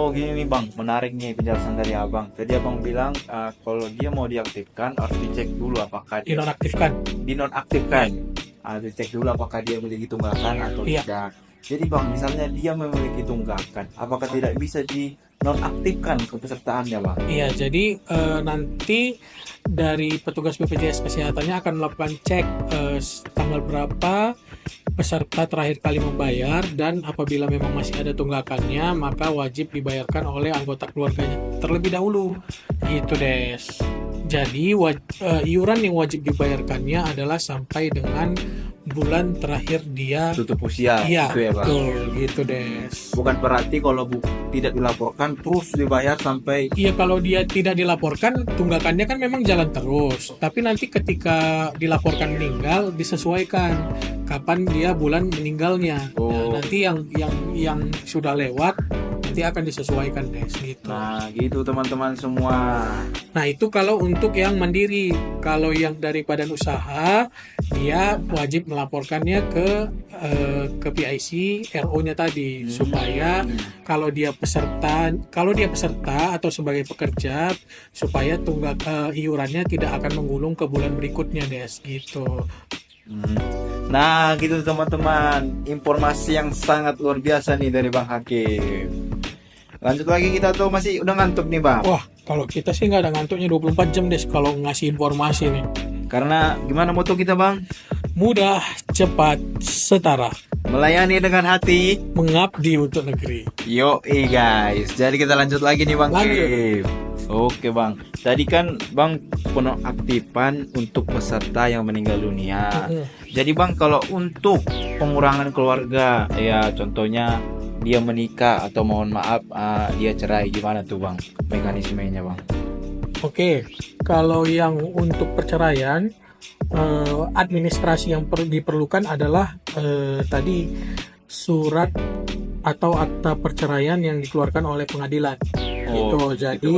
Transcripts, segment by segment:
kalau gini nih Bang, menarik nih penjelasan dari Abang. Tadi Abang bilang kalau dia mau diaktifkan harus dicek dulu apakah dia Dinonaktifkan. dinonaktifkan. Dicek dulu apakah dia memiliki tunggakan atau Iya. tidak. Jadi Bang, misalnya dia memiliki tunggakan, apakah tidak bisa dinonaktifkan kepesertaannya Bang? Iya, jadi nanti dari petugas BPJS Kesehatannya akan melakukan cek tanggal berapa peserta terakhir kali membayar, dan apabila memang masih ada tunggakannya maka wajib dibayarkan oleh anggota keluarganya terlebih dahulu. Gitu, Des. Jadi iuran yang wajib dibayarkannya adalah sampai dengan bulan terakhir dia. Tutup usia, Iya, itu ya Bang. betul, gitu, Des. Bukan berarti kalau tidak dilaporkan terus dibayar sampai. Iya, kalau dia tidak dilaporkan, tunggakannya kan memang jalan terus. Tapi nanti ketika dilaporkan meninggal, disesuaikan kapan dia bulan meninggalnya. Oh. Nah, nanti yang sudah lewat nanti akan disesuaikan, Des, gitu. Nah, gitu teman-teman semua. Nah, itu kalau untuk yang mandiri. Kalau yang dari badan usaha, dia wajib melaporkannya ke PIC RO-nya tadi, supaya kalau dia peserta atau sebagai pekerja, supaya iurannya tidak akan menggulung ke bulan berikutnya, Des, gitu. Nah, gitu teman-teman. Informasi yang sangat luar biasa nih dari Bang Hakim. Lanjut lagi kita tuh, masih udah ngantuk nih Bang. Wah, kalau kita sih nggak ada ngantuknya 24 jam, Des, kalau ngasih informasi nih. Karena gimana moto kita Bang? Mudah, cepat, setara. Melayani dengan hati. Mengabdi untuk negeri. Yoi guys. Jadi kita lanjut lagi nih Bang Lanjut. Kim. Oke Bang. Tadi kan Bang penonaktifan untuk peserta yang meninggal dunia. Jadi Bang, kalau untuk pengurangan keluarga, ya contohnya dia menikah atau mohon maaf dia cerai, gimana tuh Bang mekanismenya Bang? Oke, kalau yang untuk perceraian, administrasi yang diperlukan adalah tadi surat atau akta perceraian yang dikeluarkan oleh pengadilan. Gitu. Jadi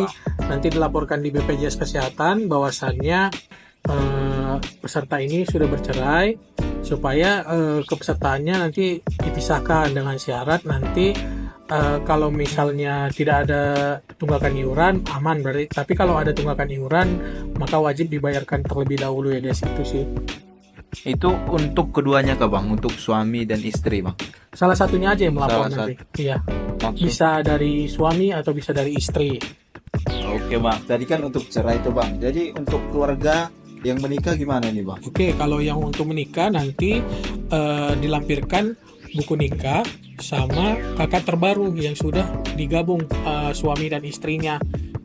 nanti dilaporkan di BPJS Kesehatan bahwasannya peserta ini sudah bercerai, supaya kepesertaannya nanti dipisahkan dengan syarat nanti kalau misalnya tidak ada tunggakan iuran aman berarti, tapi kalau ada tunggakan iuran maka wajib dibayarkan terlebih dahulu, ya Des, itu sih. Itu untuk keduanya kah Bang? Untuk suami dan istri Bang? Salah satunya aja yang melapor Salah nanti. Iya. Maksud. Bisa dari suami atau bisa dari istri. Oke Bang. Tadi kan untuk cerai itu Bang. Jadi untuk keluarga yang menikah gimana nih Bang? Oke, kalau yang untuk menikah nanti dilampirkan buku nikah sama kakak terbaru yang sudah digabung suami dan istrinya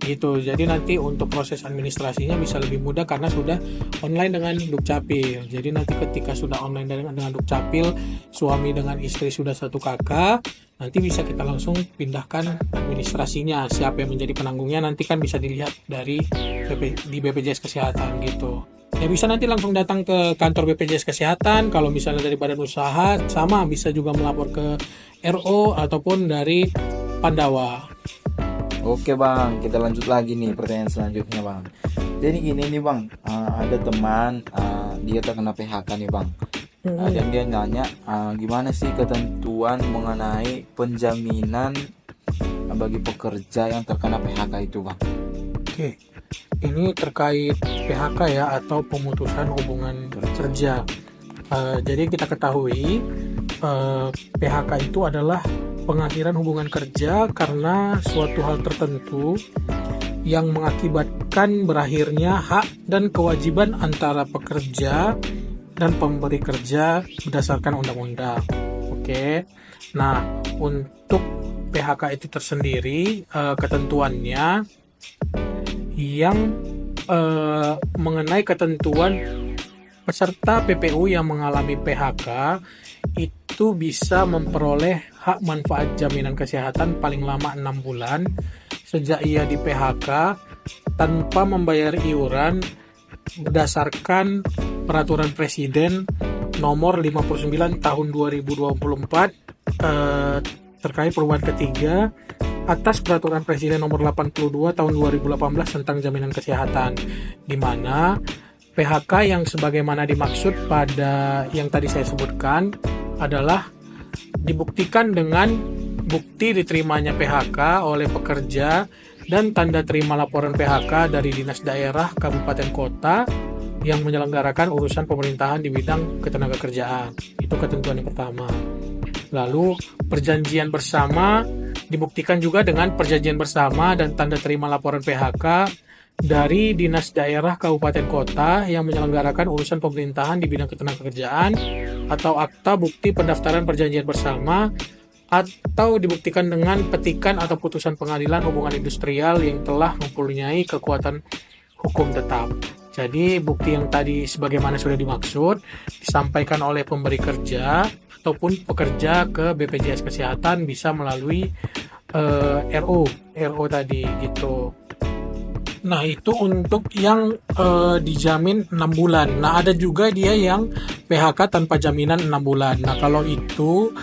gitu. Jadi nanti untuk proses administrasinya bisa lebih mudah karena sudah online dengan Dukcapil. Jadi nanti ketika sudah online dengan Dukcapil, suami dengan istri sudah satu kakak, nanti bisa kita langsung pindahkan administrasinya. Siapa yang menjadi penanggungnya nanti kan bisa dilihat di BPJS Kesehatan gitu. Ya bisa nanti langsung datang ke kantor BPJS Kesehatan. Kalau misalnya dari badan usaha, sama bisa juga melapor ke RO ataupun dari Pandawa. Oke Bang, kita lanjut lagi nih pertanyaan selanjutnya Bang. Jadi gini nih Bang, ada teman dia terkena PHK nih Bang. Dan dia nanya gimana sih ketentuan mengenai penjaminan bagi pekerja yang terkena PHK itu Bang? Oke, ini terkait PHK ya, atau pemutusan hubungan kerja. Jadi kita ketahui PHK itu adalah pengakhiran hubungan kerja karena suatu hal tertentu yang mengakibatkan berakhirnya hak dan kewajiban antara pekerja dan pemberi kerja berdasarkan undang-undang. Oke. Nah, untuk PHK itu tersendiri ketentuannya yang mengenai ketentuan peserta PPU yang mengalami PHK itu bisa memperoleh hak manfaat jaminan kesehatan paling lama 6 bulan sejak ia di PHK tanpa membayar iuran berdasarkan peraturan Presiden nomor 59 tahun 2024 terkait perubahan ketiga atas peraturan Presiden nomor 82 tahun 2018 tentang jaminan kesehatan, di mana PHK yang sebagaimana dimaksud pada yang tadi saya sebutkan adalah dibuktikan dengan bukti diterimanya PHK oleh pekerja dan tanda terima laporan PHK dari dinas daerah, kabupaten, kota yang menyelenggarakan urusan pemerintahan di bidang ketenagakerjaan. Itu ketentuan yang pertama. Lalu perjanjian bersama dibuktikan juga dengan perjanjian bersama dan tanda terima laporan PHK dari dinas daerah, kabupaten, kota yang menyelenggarakan urusan pemerintahan di bidang ketenagakerjaan atau akta bukti pendaftaran perjanjian bersama, atau dibuktikan dengan petikan atau putusan pengadilan hubungan industrial yang telah mempunyai kekuatan hukum tetap. Jadi bukti yang tadi sebagaimana sudah dimaksud disampaikan oleh pemberi kerja ataupun pekerja ke BPJS Kesehatan bisa melalui RO tadi gitu. Nah, itu untuk yang dijamin 6 bulan. Nah, ada juga dia yang PHK tanpa jaminan 6 bulan. Nah, kalau itu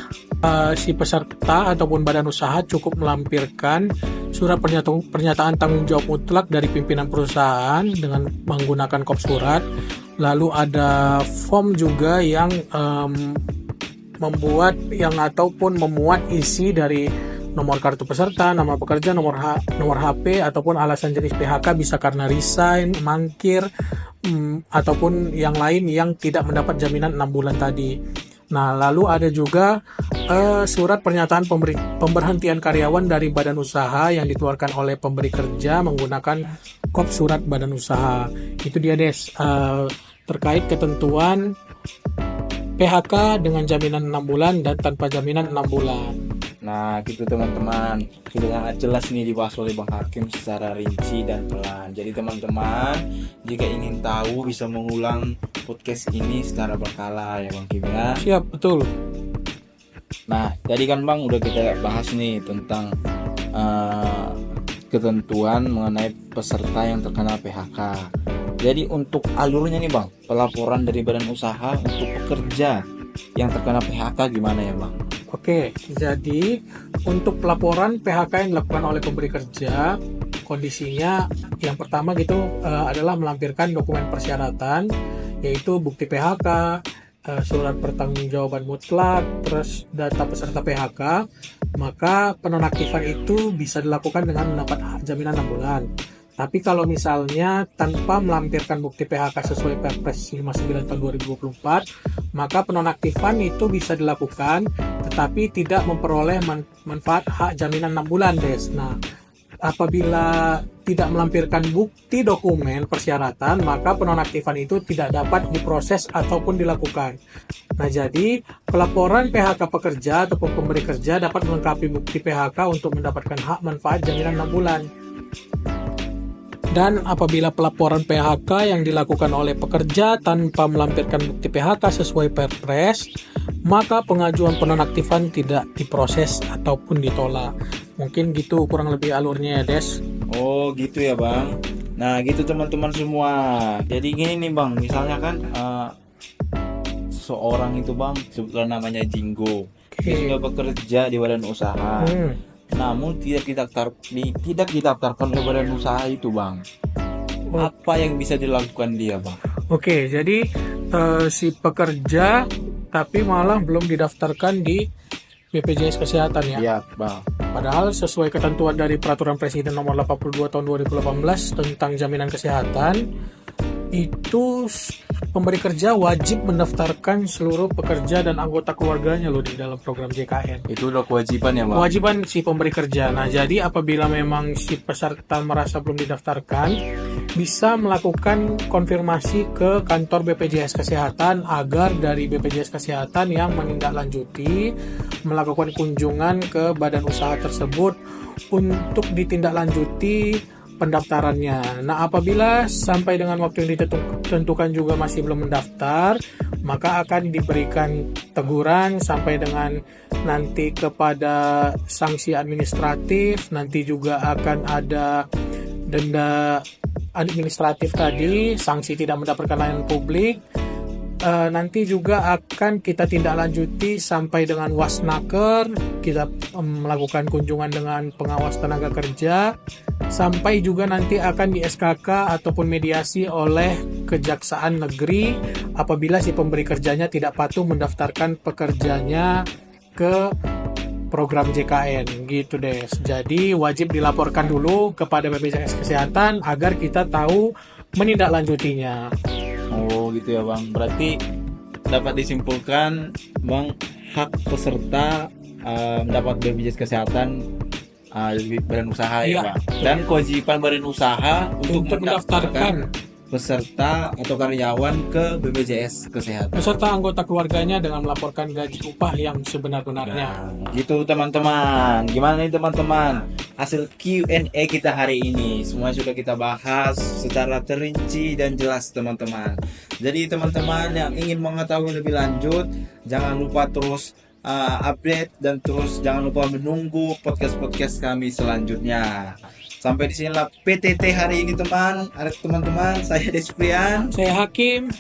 si peserta ataupun badan usaha cukup melampirkan surat pernyataan tanggung jawab mutlak dari pimpinan perusahaan dengan menggunakan kop surat. Lalu ada form juga yang membuat yang ataupun memuat isi dari nomor kartu peserta, nama pekerja, nomor HP, ataupun alasan jenis PHK bisa karena resign, mangkir, ataupun yang lain yang tidak mendapat jaminan 6 bulan tadi. Nah, lalu ada juga surat pernyataan pemberhentian karyawan dari badan usaha yang dikeluarkan oleh pemberi kerja menggunakan kop surat badan usaha. Itu dia Des, terkait ketentuan PHK dengan jaminan 6 bulan dan tanpa jaminan 6 bulan. Nah gitu teman-teman, sudah sangat jelas nih dibahas oleh Bang Hakim secara rinci dan pelan. Jadi teman-teman, jika ingin tahu bisa mengulang podcast ini secara berkala ya Bang Kim ya. Siap, betul. Nah tadi kan Bang udah kita bahas nih tentang ketentuan mengenai peserta yang terkena PHK. Jadi untuk alurnya nih Bang, pelaporan dari badan usaha untuk pekerja yang terkena PHK gimana ya Bang? Oke, jadi untuk pelaporan PHK yang dilakukan oleh pemberi kerja, kondisinya yang pertama gitu adalah melampirkan dokumen persyaratan, yaitu bukti PHK, surat pertanggungjawaban mutlak, terus data peserta PHK. Maka penonaktifan itu bisa dilakukan dengan mendapat jaminan 6 bulan. Tapi kalau misalnya tanpa melampirkan bukti PHK sesuai Perpres 59 tahun 2024, maka penonaktifan itu bisa dilakukan tetapi tidak memperoleh manfaat hak jaminan 6 bulan, Des. Nah, apabila tidak melampirkan bukti dokumen persyaratan, maka penonaktifan itu tidak dapat diproses ataupun dilakukan. Nah, jadi pelaporan PHK pekerja ataupun pemberi kerja dapat melengkapi bukti PHK untuk mendapatkan hak manfaat jaminan 6 bulan. Dan apabila pelaporan PHK yang dilakukan oleh pekerja tanpa melampirkan bukti PHK sesuai Perpres, maka pengajuan penonaktifan tidak diproses ataupun ditolak. Mungkin gitu kurang lebih alurnya ya Des. Oh gitu ya Bang. Nah gitu teman-teman semua. Jadi gini nih Bang, misalnya kan seorang itu Bang, sebutlah namanya Jinggo. Dia sudah bekerja di badan usaha. Namun tidak didaftarkan oleh badan usaha itu Bang. Apa yang bisa dilakukan dia Bang? Oke, jadi si pekerja tapi malah belum didaftarkan di BPJS Kesehatan ya? Iya Bang. Padahal sesuai ketentuan dari Peraturan Presiden Nomor 82 Tahun 2018 tentang Jaminan Kesehatan, itu pemberi kerja wajib mendaftarkan seluruh pekerja dan anggota keluarganya loh di dalam program JKN. Itu udah kewajiban ya Bang? Kewajiban si pemberi kerja. Nah, jadi apabila memang si peserta merasa belum didaftarkan, bisa melakukan konfirmasi ke kantor BPJS Kesehatan agar dari BPJS Kesehatan yang menindaklanjuti melakukan kunjungan ke badan usaha tersebut untuk ditindaklanjuti pendaftarannya. Nah, apabila sampai dengan waktu yang ditentukan juga masih belum mendaftar, maka akan diberikan teguran sampai dengan nanti kepada sanksi administratif, nanti juga akan ada denda administratif tadi, sanksi tidak mendapatkan layanan publik. Nanti juga akan kita tindak lanjuti sampai dengan wasnaker, kita melakukan kunjungan dengan pengawas tenaga kerja, sampai juga nanti akan di SKK ataupun mediasi oleh Kejaksaan Negeri apabila si pemberi kerjanya tidak patuh mendaftarkan pekerjanya ke program JKN gitu deh. Jadi wajib dilaporkan dulu kepada BPJS Kesehatan agar kita tahu menindaklanjutinya. Oh gitu ya bang. Berarti dapat disimpulkan bang, hak peserta mendapat BPJS Kesehatan dari badan usaha Iya. ya bang. Dan kewajiban badan usaha untuk mendaftarkan peserta atau karyawan ke BPJS Kesehatan. beserta anggota keluarganya dengan melaporkan gaji upah yang sebenar-benarnya. Nah, gitu teman-teman. Gimana nih teman-teman? Hasil Q&A kita hari ini semua sudah kita bahas secara terinci dan jelas teman-teman. Jadi teman-teman yang ingin mengetahui lebih lanjut, jangan lupa terus update dan terus jangan lupa menunggu podcast-podcast kami selanjutnya. Sampai di sinilah PTT hari ini teman-teman. Saya Desprian. Saya Hakim.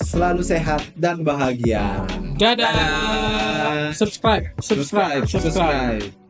Selalu sehat dan bahagia. Dadah. Dadah. Subscribe. Subscribe.